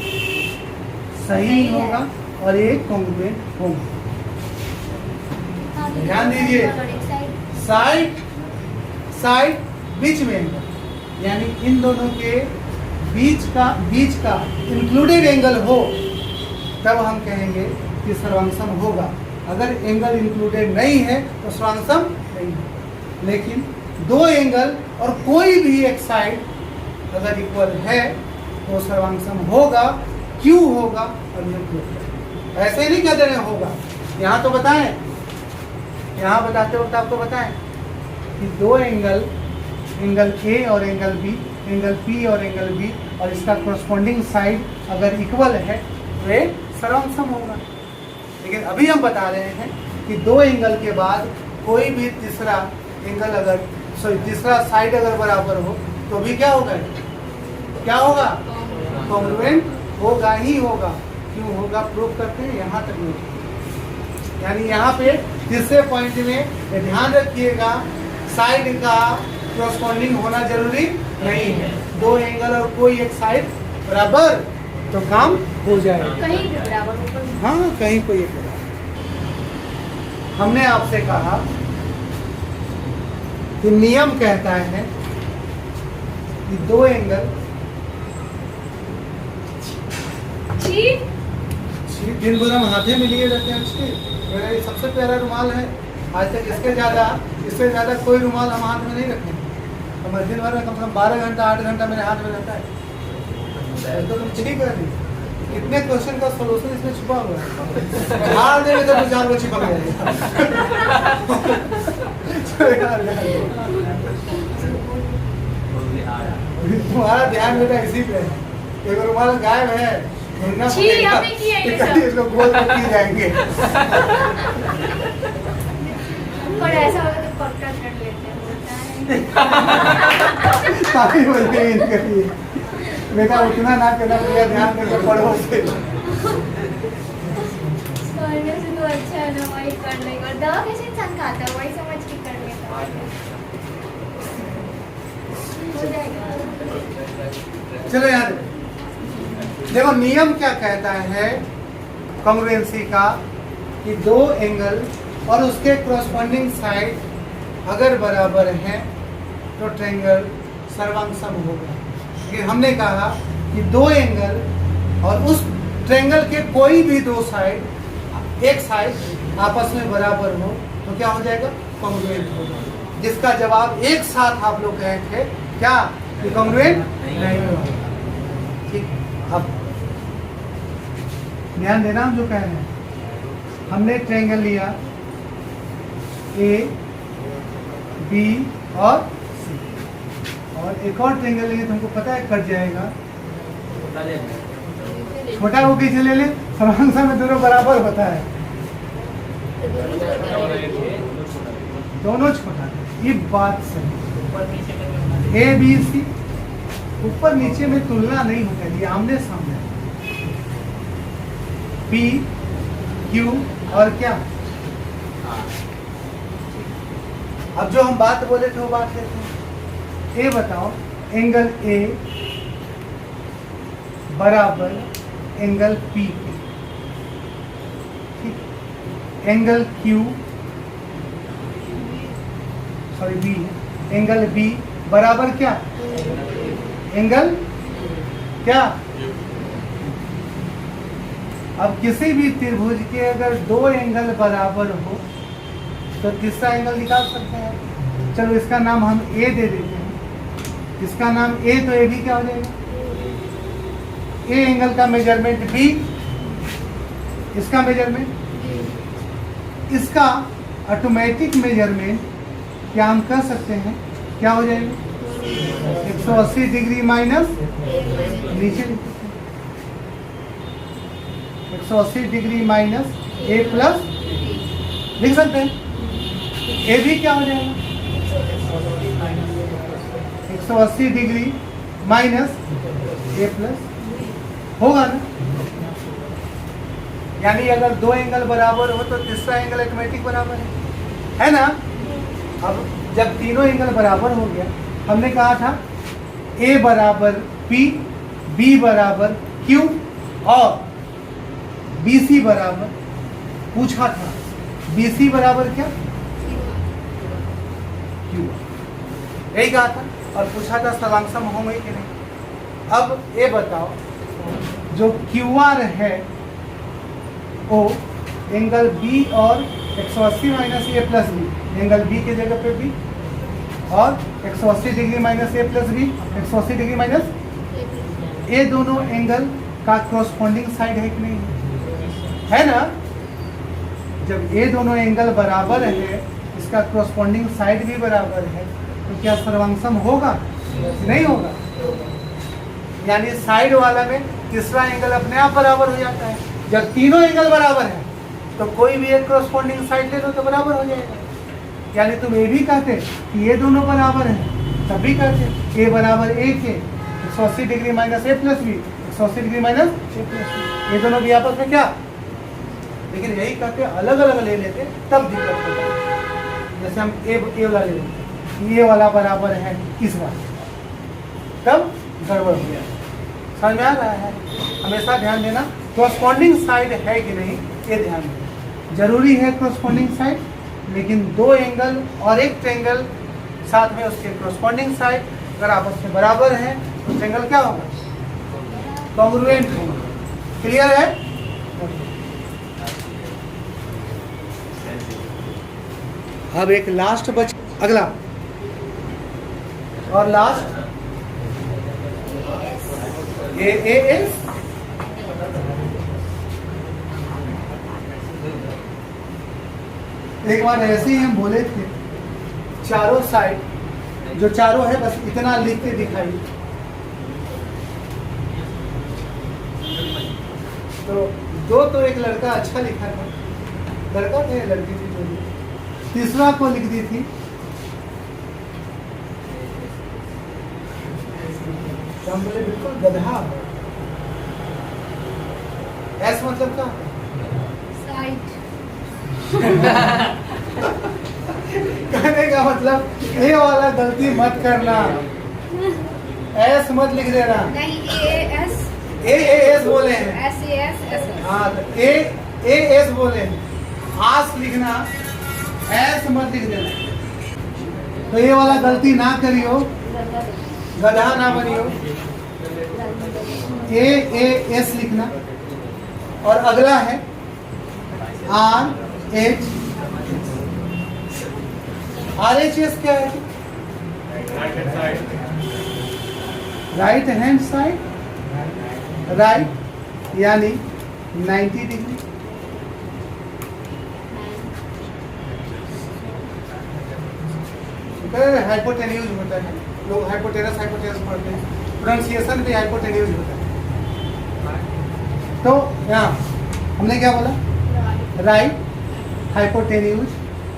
सही होगा और ये कॉन्ग्रुएंट होगा। ध्यान दीजिए, साइड बीच में एंगल, यानी इन दोनों के बीच का इंक्लूडेड एंगल हो तब हम कहेंगे कि सर्वांगसम होगा। अगर एंगल इंक्लूडेड नहीं है तो सर्वांगसम नहीं है। लेकिन दो एंगल और कोई भी एक साइड अगर इक्वल है तो सर्वांगसम होगा। क्यों होगा? और ये क्यों? ऐसे ही नहीं कहते हैं होगा। यहाँ तो बताएं, यहाँ बताते वक्त आपको बताएं कि दो एंगल A और एंगल B, एंगल P और एंगल B, और इसका corresponding साइड अगर इक्वल है तो ये सर्वांगसम होगा। लेकिन अभी हम बता रहे हैं कि दो एंगल के बाद कोई भी तीसरा एंगल अगर तीसरा साइड अगर बराबर हो तो भी क्या होगा? क्या होगा? कॉन्ग्रुएंट होगा ही होगा। क्यों होगा? प्रूव करते हैं, यहाँ तक नहीं। यानी यहाँ पे तीसरे पॉइंट में ध्यान रखिएगा, साइड का corresponding होना जरूरी नहीं है। दो एंगल और कोई एक साइड बराबर तो काम हो जाएगा। कहीं भी बराबर होगा। हाँ, कहीं कोई एक बराबर। हमने आपसे कहा कि नियम कहता है कि दो एंगल दिन भर हम हाथे में लिए रहते हैं। मेरा ये सबसे प्यारा रुमाल है। आज तक इससे ज्यादा कोई रुमाल हम हाथ में नहीं रखे। हमारे दिन भर में कम से कम 12 घंटा 8 घंटा मेरे हाथ में रहता है। तो तुम ठीक है, इतने क्वेश्चन का सोल्यूशन इसमें छुपा हुआ है। हार देंगे तो 2-4 को चिपक जाएगा। तुम्हारा ध्यान बेटा इसी पे है। एक रुमाल गायब है, ढूंढना पड़ेगा। इसको गोल करके जाएंगे। पर ऐसा होगा तो पक्का कर लेते हैं, होता है। काफी बोलते हैं इनके लिए। बेटा उतना ना करना भैया, ध्यान देकर पढ़ो से। करने से तो अच्छा है ना, वही कर लेगा। दवा कैसे इंसान खाता है, वही समझ के कर लेता है। हो जाएगा। चलो यार, देखो नियम क्या कहता है कॉन्ग्रुएंसी का, कि दो एंगल और उसके क्रॉसपॉन्डिंग साइड अगर बराबर हैं तो ट्रायंगल सर्वांग होगा। लेकिन हमने कहा कि दो एंगल और उस ट्रायंगल के कोई भी दो साइड, एक साइड आपस में बराबर हो तो क्या हो जाएगा, कॉन्ग्रुएंट होगा। जिसका जवाब एक साथ आप लोग कहे थे क्या, कि कॉन्ग्रुएंट नहीं होगा। ठीक, अब ध्यान देना हम जो कह रहे हैं। हमने ट्रायंगल लिया ए बी और सी, और एक और ट्रायंगल लेंगे, तुमको पता है कट जाएगा। छोटा वो पीछे ले ले, सर्वांग में दोनों बराबर होता है, दोनों छोटा। ये बात सही। ए बी सी ऊपर नीचे में तुलना नहीं होता, ये आमने सामने। पी क्यू और क्या, अब जो हम बात बोले थे वो बात लेते हैं। ए बताओ, एंगल ए बराबर एंगल पी के, ठीक। Angle Q, sorry B, angle B बराबर क्या, एंगल क्या। अब किसी भी त्रिभुज के अगर दो एंगल बराबर हो तो तीसरा एंगल निकाल सकते हैं। चलो इसका नाम हम ए दे देते हैं, इसका नाम ए, तो ए भी क्या हो जाएगा, ए एंगल का मेजरमेंट बी, इसका मेजरमेंट, इसका ऑटोमेटिक मेजरमेंट क्या हम कह सकते हैं, क्या हो जाएगा, 180 डिग्री माइनस, नीचे 180 डिग्री माइनस ए प्लस, लिख सकते हैं। ए भी क्या हो जाएगा, 180 डिग्री माइनस ए प्लस, होगा ना। यानी अगर दो एंगल बराबर हो तो तीसरा एंगल ऑटोमेटिक बराबर है ना। अब जब तीनों एंगल बराबर हो गया, हमने कहा था ए बराबर पी, बी बराबर क्यू और बी सी बराबर, पूछा था बी सी बराबर क्या, क्यू, यही कहा था। और पूछा था सर्वांग होंगे कि नहीं। अब ये बताओ, जो क्यू आर है वो एंगल बी और 180 माइनस ए प्लस बी, एंगल बी के जगह पे बी, और 180 डिग्री माइनस ए प्लस बी, 180 डिग्री माइनस, ये दोनों एंगल का क्रॉसपॉन्डिंग साइड है कि नहीं, है ना। जब ये दोनों एंगल बराबर है, इसका क्रॉसपॉन्डिंग साइड भी बराबर है, तो क्या सर्वांग होगा, नहीं होगा। यानी साइड वाला में तीसरा एंगल अपने आप बराबर हो जाता है। जब तीनों एंगल बराबर है तो कोई भी एक क्रॉसपॉन्डिंग साइड ले लो तो बराबर हो जाएगा। यानी तुम ये भी कहते कि ये दोनों बराबर हैं, तब भी कहते ए बराबर ए के 180 डिग्री माइनस ए प्लस बी, 180 डिग्री माइनस ए प्लस बी, ये दोनों भी आपस में क्या। लेकिन यही कहते अलग अलग ले लेते तब दिक्कत होता है। जैसे हम ए वाला ले लेते, ये वाला बराबर है इस वाला, तब गड़बड़ हो गया। समझ में आ रहा है। हमेशा ध्यान देना क्रॉसपॉन्डिंग साइड है कि नहीं, ये ध्यान देना जरूरी है। क्रॉसपॉन्डिंग साइड, लेकिन दो एंगल और एक ट्रायंगल साथ में उसके क्रॉसपॉन्डिंग साइड अगर आपस में बराबर है तो ट्रायंगल क्या होगा, कॉन्ग्रुएंट होगा। क्लियर है। अब एक लास्ट बच, अगला और लास्ट ए एस, एक बार ऐसे ही हम बोले थे चारों साइड, जो चारों है बस इतना लिख के दिखाइए। तो एक लड़का अच्छा लिखा था, लड़का था या लड़की थी जो तीसरा को लिख दी थी तो हम बोले बिल्कुल गधा। एस मतलब क्या? साइड। कहने का मतलब ये वाला गलती मत करना, एस मत लिख देना। नहीं, एस बोले हैं। SAS। हाँ तो एस बोले हैं, आस लिखना, एस मत लिख देना। तो ये वाला गलती ना करियो, गधा ना बनियो। एस लिखना। और अगला है RH। RHS क्या है? राइट हैंड साइड, राइट यानी 90 डिग्री। हाइपोटेन्यूज होता है, लोग हाइपोटेनस पढ़ते हैं, प्रोनाउंसिएशन भी हाइपोटेन्यूज होता है। तो यहाँ हमने क्या बोला? राइट, हाइपोटेन्यूज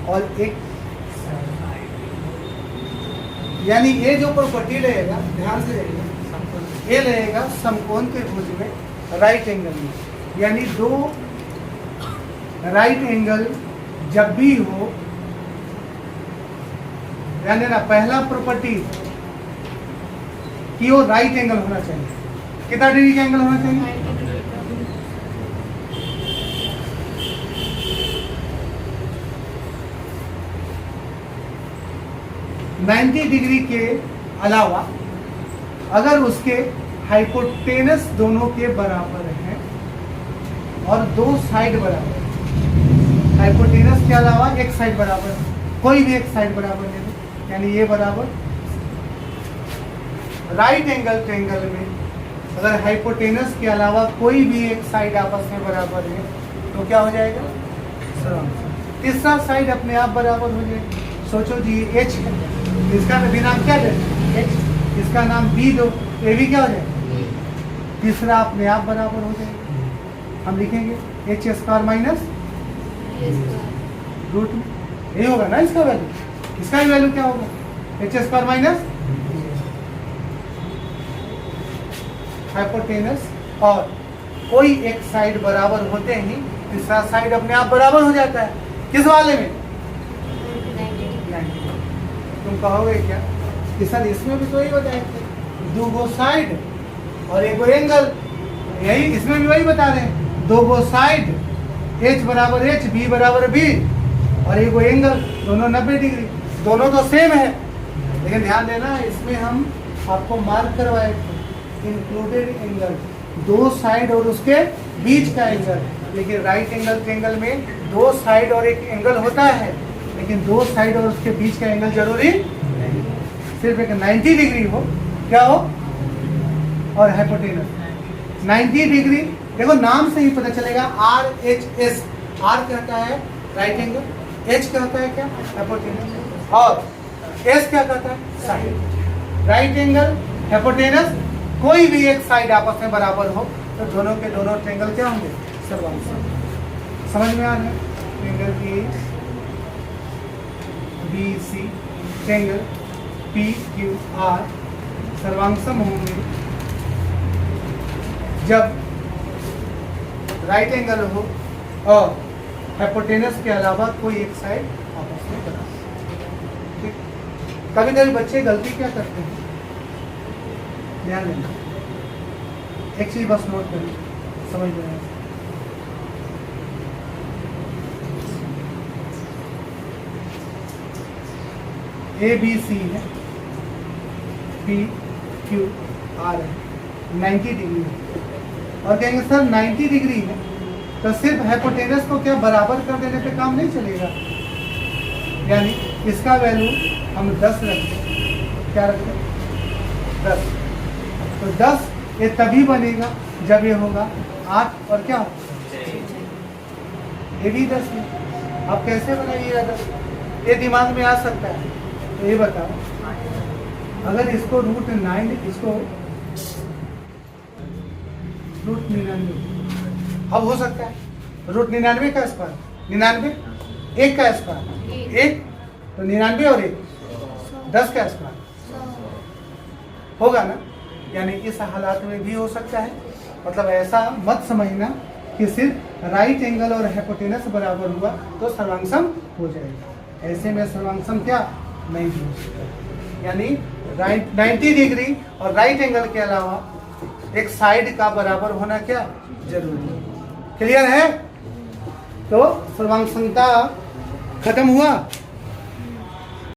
और एक, यानी ये जो प्रॉपर्टी रहेगा, ध्यान से रहेगा, ये रहेगा समकोण के भुज में राइट एंगल में। यानी दो राइट एंगल जब भी हो, यानी ना पहला प्रॉपर्टी कि वो राइट एंगल होना चाहिए। कितना डिग्री का एंगल होना चाहिए? 90 डिग्री के अलावा अगर उसके हाइपोटेनस दोनों के बराबर है और दो साइड बराबर है, हाइपोटेनस के अलावा एक साइड बराबर है, कोई भी एक साइड बराबर है, यानी ये बराबर राइट एंगल ट्रायंगल में अगर हाइपोटेनस के अलावा कोई भी एक साइड आपस में बराबर है तो क्या हो जाएगा? तीसरा साइड अपने आप बराबर हो जाएगा। सोचो जी H है, इसका भी नाम क्या है? H, इसका नाम B दो, ये भी क्या हो जाएगा? तीसरा अपने आप बराबर हो जाएगा। हम लिखेंगे H² माइनस रूट में, ये होगा ना इसका वैल्यू। इसका भी वैल्यू क्या होगा? H² माइनस हाइपोटेनस और कोई एक साइड बराबर होते ही तीसरा साइड अपने आप बराबर हो जाता है। किस वाले में? 90। तुम कहोगे क्या कि सर इसमें भी तो ही बताए थे, दो गो साइड और एक एंगल, यही इसमें भी वही बता रहे हैं, दो गो साइड H बराबर H, B बराबर B और एक एंगल, दोनों 90 डिग्री, दोनों तो सेम है। लेकिन ध्यान देना, इसमें हम आपको मार्क करवाए थे इंक्लूडेड एंगल, दो साइड और उसके बीच का एंगल। लेकिन राइट एंगल ट्रायंगल में दो साइड और एक एंगल होता है, लेकिन दो साइड और उसके बीच का एंगल जरूरी नहीं, सिर्फ एक 90 डिग्री हो, क्या हो, और हाइपोटेनस 90 डिग्री। देखो नाम से ही पता चलेगा, RHS, R कहता है राइट एंगल, H कहता है क्या? हाइपोटेनस, और S क्या कहता है? साइड। राइट एंगल, हाइपोटेनस, कोई भी एक साइड आपस में बराबर हो तो दोनों के दोनों ट्रायंगल क्या होंगे? सर्वांगसम। समझ में आ रहा है? ट्रायंगल ABC, ट्रायंगल PQR सर्वांगसम होंगे जब राइट एंगल हो और हाइपोटेनस के अलावा कोई एक साइड आपस में बराबर। ठीक, कभी कभी बच्चे गलती क्या करते हैं, ध्यान देना, एक चीज बस नोट करिए, समझ में आए। ABC है, PQR है, 90 डिग्री है, और कहेंगे सर 90 डिग्री है तो सिर्फ हाइपोटेनस को क्या बराबर कर देने पे काम नहीं चलेगा, यानी इसका वैल्यू हम 10 रखते हैं। क्या रखते हैं? 10। तो 10 ये तभी बनेगा जब ये होगा 8 और क्या, ये भी 10 है। आप कैसे बनाइएगा 10? ये दिमाग में आ सकता है, तो ये बताओ, अगर इसको √9, इसको √99, अब हो सकता है √99 का स्क्वायर, 99 1 का स्क्वायर 1, तो 99 और 1 10 का स्क्वायर होगा ना। यानी इस हालात में भी हो सकता है। मतलब ऐसा मत समझना कि सिर्फ राइट एंगल और हाइपोटेनस बराबर हुआ तो सर्वांगसम हो जाएगा। ऐसे में सर्वांगसम क्या नहीं हो सकता। यानी 90 डिग्री और राइट एंगल के अलावा एक साइड का बराबर होना क्या जरूरी है। क्लियर है? तो सर्वांगसमता खत्म हुआ।